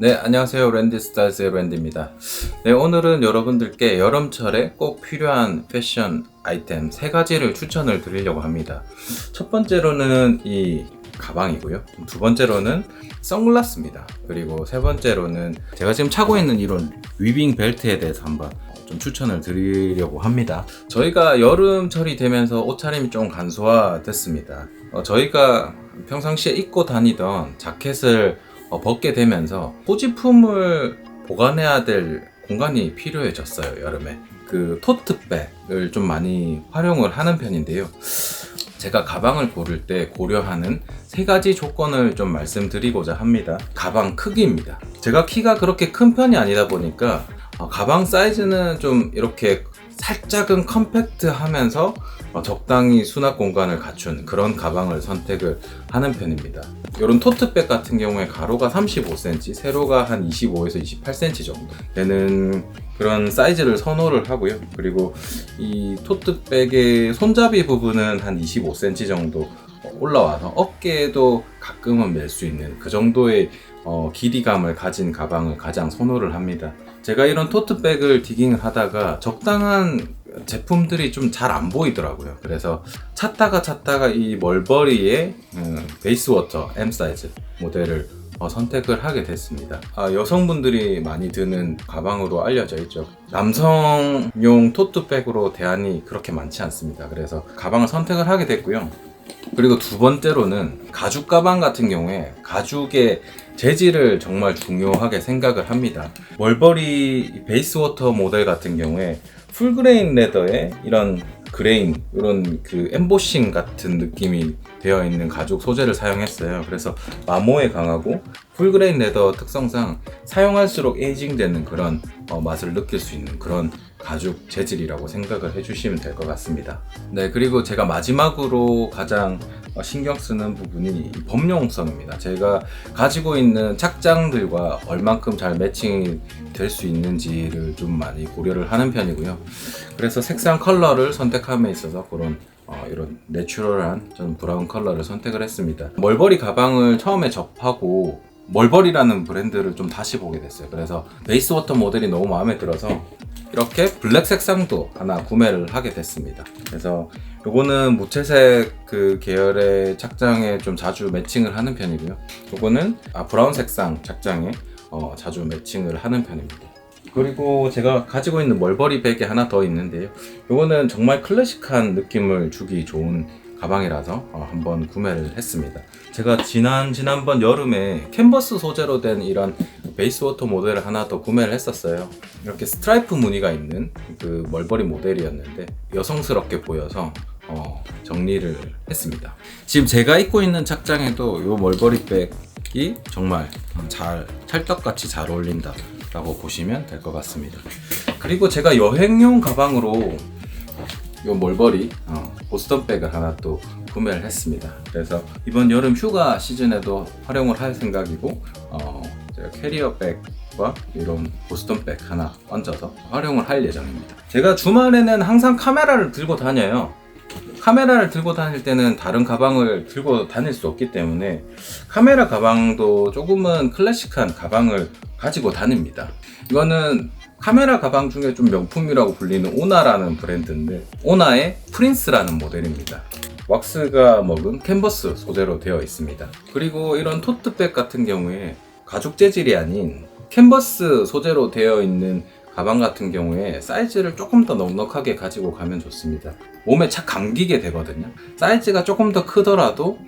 네, 안녕하세요. 랜디스타일스의 랜디입니다. 네, 오늘은 여러분들께 여름철에 꼭 필요한 패션 아이템 3가지를 추천을 드리려고 합니다. 첫 번째로는 이 가방이고요. 두 번째로는 선글라스입니다. 그리고 세 번째로는 제가 지금 차고 있는 이런 위빙 벨트에 대해서 한번 좀 추천을 드리려고 합니다. 저희가 여름철이 되면서 옷차림이 좀 간소화됐습니다. 저희가 평상시에 입고 다니던 자켓을 벗게 되면서 소지품을 보관해야 될 공간이 필요해졌어요. 여름에 그 토트백을 좀 많이 활용을 하는 편인데요. 제가 가방을 고를 때 고려하는 3가지 조건을 좀 말씀드리고자 합니다. 가방 크기입니다. 제가 키가 그렇게 큰 편이 아니다 보니까 가방 사이즈는 좀 이렇게 살짝은 컴팩트하면서 적당히 수납 공간을 갖춘 그런 가방을 선택을 하는 편입니다. 이런 토트백 같은 경우에 가로가 35cm, 세로가 한 25에서 28cm 정도 되는 그런 사이즈를 선호를 하고요. 그리고 이 토트백의 손잡이 부분은 한 25cm 정도 올라와서 어깨에도 가끔은 멜 수 있는 그 정도의 길이감을 가진 가방을 가장 선호를 합니다. 제가 이런 토트백을 디깅을 하다가 적당한 제품들이 좀 잘 안 보이더라고요. 그래서 찾다가 이 멀버리의 베이스워터 M 사이즈 모델을 선택을 하게 됐습니다. 여성분들이 많이 드는 가방으로 알려져 있죠. 남성용 토트백으로 대안이 그렇게 많지 않습니다. 그래서 가방을 선택을 하게 됐고요. 그리고 두 번째로는 가죽 가방 같은 경우에 가죽의 재질을 정말 중요하게 생각을 합니다. 멀버리 베이스워터 모델 같은 경우에 풀그레인 레더에 이런 그레인, 이런 그 엠보싱 같은 느낌이 되어 있는 가죽 소재를 사용했어요. 그래서 마모에 강하고 풀그레인 레더 특성상 사용할수록 에이징 되는 그런 맛을 느낄 수 있는 그런 가죽 재질이라고 생각을 해주시면 될 것 같습니다. 네, 그리고 제가 마지막으로 가장 신경 쓰는 부분이 범용성입니다. 제가 가지고 있는 착장들과 얼만큼 잘 매칭이 될 수 있는지를 좀 많이 고려를 하는 편이고요. 그래서 색상 컬러를 선택함에 있어서 그런 이런 내추럴한 저는 브라운 컬러를 선택을 했습니다. 멀버리 가방을 처음에 접하고 멀버리라는 브랜드를 좀 다시 보게 됐어요. 그래서 베이스워터 모델이 너무 마음에 들어서 이렇게 블랙 색상도 하나 구매를 하게 됐습니다. 그래서 요거는 무채색 그 계열의 착장에 좀 자주 매칭을 하는 편이고요. 요거는 브라운 색상 착장에 자주 매칭을 하는 편입니다. 그리고 제가 가지고 있는 멀버리 백이 하나 더 있는데요. 요거는 정말 클래식한 느낌을 주기 좋은 가방이라서 한번 구매를 했습니다. 제가 지난번 여름에 캔버스 소재로 된 이런 베이스워터 모델을 하나 더 구매를 했었어요. 이렇게 스트라이프 무늬가 있는 그 멀버리 모델이었는데 여성스럽게 보여서 정리를 했습니다. 지금 제가 입고 있는 착장에도 이 멀버리 백이 정말 찰떡같이 잘 어울린다 라고 보시면 될 것 같습니다. 그리고 제가 여행용 가방으로 이 멀버리 보스턴 백을 하나 또 구매를 했습니다. 그래서 이번 여름 휴가 시즌에도 활용을 할 생각이고 제가 캐리어 백과 이런 보스턴 백 하나 얹어서 활용을 할 예정입니다. 제가 주말에는 항상 카메라를 들고 다녀요. 카메라를 들고 다닐 때는 다른 가방을 들고 다닐 수 없기 때문에 카메라 가방도 조금은 클래식한 가방을 가지고 다닙니다. 이거는 카메라 가방 중에 좀 명품이라고 불리는 오나라는 브랜드인데 오나의 프린스라는 모델입니다. 왁스가 먹은 캔버스 소재로 되어 있습니다. 그리고 이런 토트백 같은 경우에 가죽 재질이 아닌 캔버스 소재로 되어 있는 가방 같은 경우에 사이즈를 조금 더 넉넉하게 가지고 가면 좋습니다. 몸에 착 감기게 되거든요. 사이즈가 조금 더 크더라도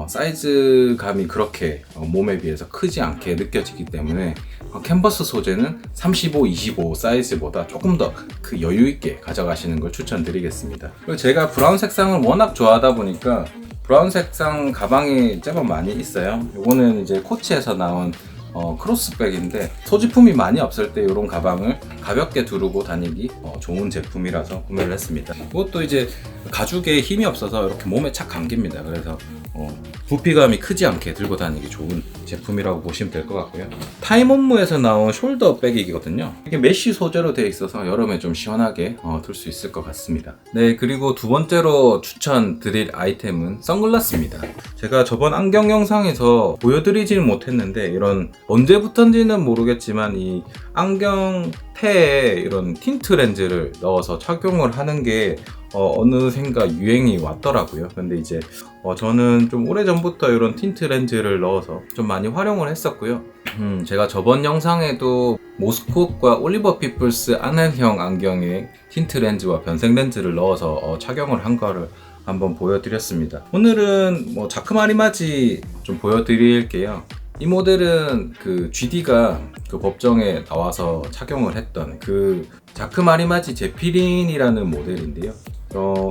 사이즈감이 그렇게 몸에 비해서 크지 않게 느껴지기 때문에 캔버스 소재는 35, 25 사이즈보다 조금 더 그 여유 있게 가져가시는 걸 추천드리겠습니다. 그리고 제가 브라운 색상을 워낙 좋아하다 보니까 브라운 색상 가방이 제법 많이 있어요. 이거는 이제 코치에서 나온 크로스백인데 소지품이 많이 없을 때 이런 가방을 가볍게 두르고 다니기 좋은 제품이라서 구매를 했습니다. 이것도 이제 가죽에 힘이 없어서 이렇게 몸에 착 감깁니다. 그래서 부피감이 크지 않게 들고 다니기 좋은 제품이라고 보시면 될 것 같고요. 타임온무에서 나온 숄더 백이거든요. 이게 메쉬 소재로 되어 있어서 여름에 좀 시원하게 들 수 있을 것 같습니다. 네, 그리고 두 번째로 추천드릴 아이템은 선글라스입니다. 제가 저번 안경 영상에서 보여드리지는 못했는데 이런 언제부턴지는 모르겠지만 이 안경 테에 이런 틴트 렌즈를 넣어서 착용을 하는 게 어느샌가 유행이 왔더라고요. 근데 이제 저는 좀 오래전부터 이런 틴트 렌즈를 넣어서 좀 많이 활용을 했었고요. 제가 저번 영상에도 모스콧과 올리버 피플스 아넬형 안경에 틴트 렌즈와 변색 렌즈를 넣어서 착용을 한 거를 한번 보여드렸습니다. 오늘은 자크마리마지 좀 보여드릴게요. 이 모델은 그 GD가 그 법정에 나와서 착용을 했던 그 자크마리마지 제피린이라는 모델인데요.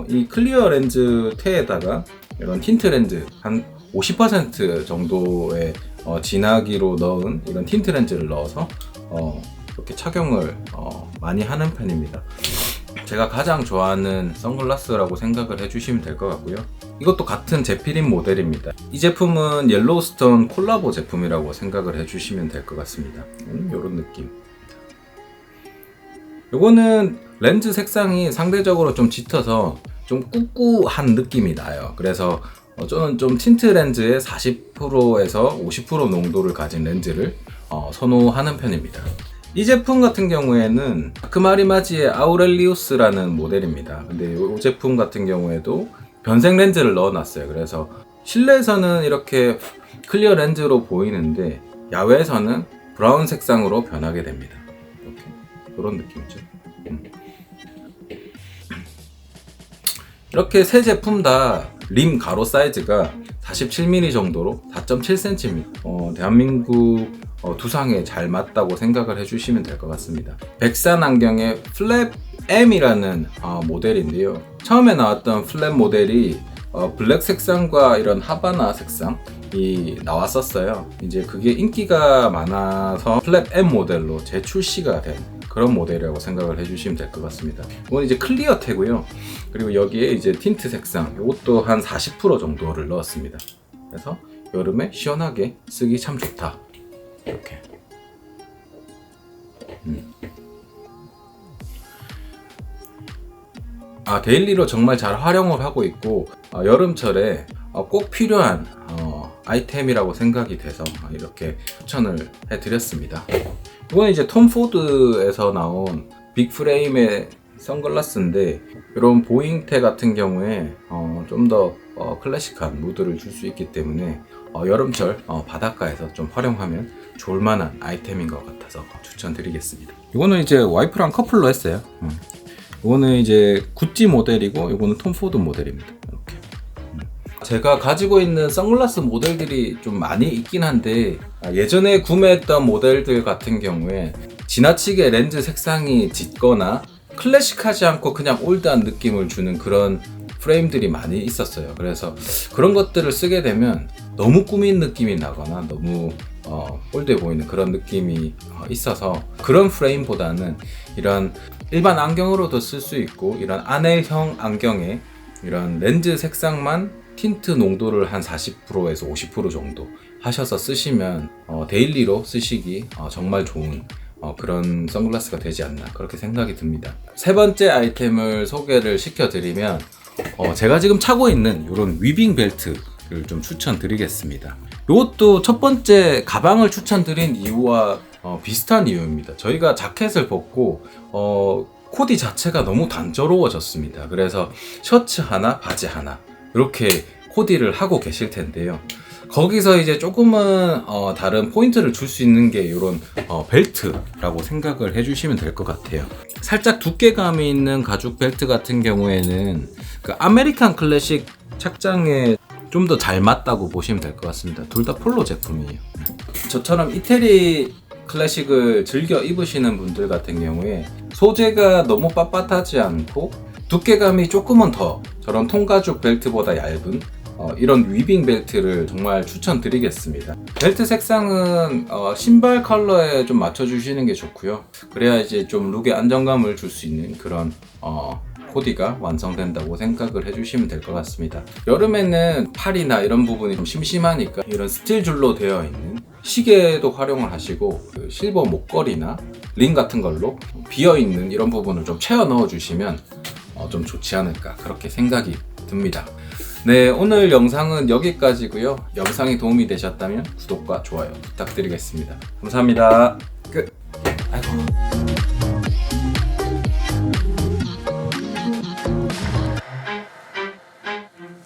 이 클리어 렌즈 테에다가 이런 틴트 렌즈 한 50% 정도의 진하기로 넣은 이런 틴트 렌즈를 넣어서 이렇게 착용을 많이 하는 편입니다. 제가 가장 좋아하는 선글라스라고 생각을 해주시면 될 것 같고요. 이것도 같은 제피린 모델입니다. 이 제품은 옐로우스톤 콜라보 제품이라고 생각을 해주시면 될 것 같습니다. 이런 느낌. 이거는 렌즈 색상이 상대적으로 좀 짙어서 좀 꿉꿉한 느낌이 나요. 그래서 저는 좀 틴트 렌즈의 40%에서 50% 농도를 가진 렌즈를 선호하는 편입니다. 이 제품 같은 경우에는 자크마리마지의 아우렐리우스라는 모델입니다. 근데 이 제품 같은 경우에도 변색 렌즈를 넣어놨어요. 그래서 실내에서는 이렇게 클리어 렌즈로 보이는데 야외에서는 브라운 색상으로 변하게 됩니다. 이렇게 그런 느낌이죠. 이렇게 세 제품 다 림 가로 사이즈가 47mm 정도로 4.7cm 대한민국 두상에 잘 맞다고 생각을 해주시면 될 것 같습니다. 백산 안경의 플랩 M이라는 모델인데요. 처음에 나왔던 플랩 모델이 블랙 색상과 이런 하바나 색상이 나왔었어요. 이제 그게 인기가 많아서 플랩 M 모델로 재출시가 된 그런 모델이라고 생각을 해주시면 될 것 같습니다. 이건 이제 클리어 테고요. 그리고 여기에 이제 틴트 색상, 이것도 한 40% 정도를 넣었습니다. 그래서 여름에 시원하게 쓰기 참 좋다. 이렇게. 데일리로 정말 잘 활용을 하고 있고 여름철에 꼭 필요한 아이템이라고 생각이 돼서 이렇게 추천을 해드렸습니다. 이건 이제 톰 포드에서 나온 빅프레임의 선글라스인데 이런 보잉테 같은 경우에 좀 더 클래식한 무드를 줄 수 있기 때문에 여름철 바닷가에서 좀 활용하면 좋을만한 아이템인 것 같아서 추천드리겠습니다. 이거는 이제 와이프랑 커플로 했어요. 이거는 이제 구찌 모델이고 이거는 톰 포드 모델입니다. 이렇게. 제가 가지고 있는 선글라스 모델들이 좀 많이 있긴 한데 예전에 구매했던 모델들 같은 경우에 지나치게 렌즈 색상이 짙거나 클래식하지 않고 그냥 올드한 느낌을 주는 그런 프레임들이 많이 있었어요. 그래서 그런 것들을 쓰게 되면 너무 꾸민 느낌이 나거나 너무 올드해 보이는 그런 느낌이 있어서 그런 프레임보다는 이런 일반 안경으로도 쓸 수 있고 이런 아넬형 안경에 이런 렌즈 색상만 틴트 농도를 한 40%에서 50% 정도 하셔서 쓰시면 데일리로 쓰시기 정말 좋은 그런 선글라스가 되지 않나 그렇게 생각이 듭니다. 세 번째 아이템을 소개를 시켜드리면 제가 지금 차고 있는 이런 위빙 벨트를 좀 추천드리겠습니다. 이것도 첫 번째 가방을 추천드린 이유와 비슷한 이유입니다. 저희가 자켓을 벗고 코디 자체가 너무 단조로워졌습니다. 그래서 셔츠 하나 바지 하나 이렇게 코디를 하고 계실 텐데요. 거기서 이제 조금은 다른 포인트를 줄 수 있는 게 이런 벨트라고 생각을 해주시면 될 것 같아요. 살짝 두께감이 있는 가죽 벨트 같은 경우에는 그 아메리칸 클래식 착장에 좀 더 잘 맞다고 보시면 될 것 같습니다. 둘 다 폴로 제품이에요. 저처럼 이태리 클래식을 즐겨 입으시는 분들 같은 경우에 소재가 너무 빳빳하지 않고 두께감이 조금은 더 저런 통가죽 벨트보다 얇은 이런 위빙 벨트를 정말 추천드리겠습니다. 벨트 색상은 신발 컬러에 좀 맞춰주시는 게 좋고요. 그래야 이제 좀 룩에 안정감을 줄 수 있는 그런 코디가 완성된다고 생각을 해주시면 될 것 같습니다. 여름에는 팔이나 이런 부분이 좀 심심하니까 이런 스틸 줄로 되어 있는 시계도 활용을 하시고 그 실버 목걸이나 링 같은 걸로 비어있는 이런 부분을 좀 채워 넣어 주시면 좀 좋지 않을까 그렇게 생각이 듭니다. 네, 오늘 영상은 여기까지고요. 영상이 도움이 되셨다면 구독과 좋아요 부탁드리겠습니다. 감사합니다. 끝. 아이고.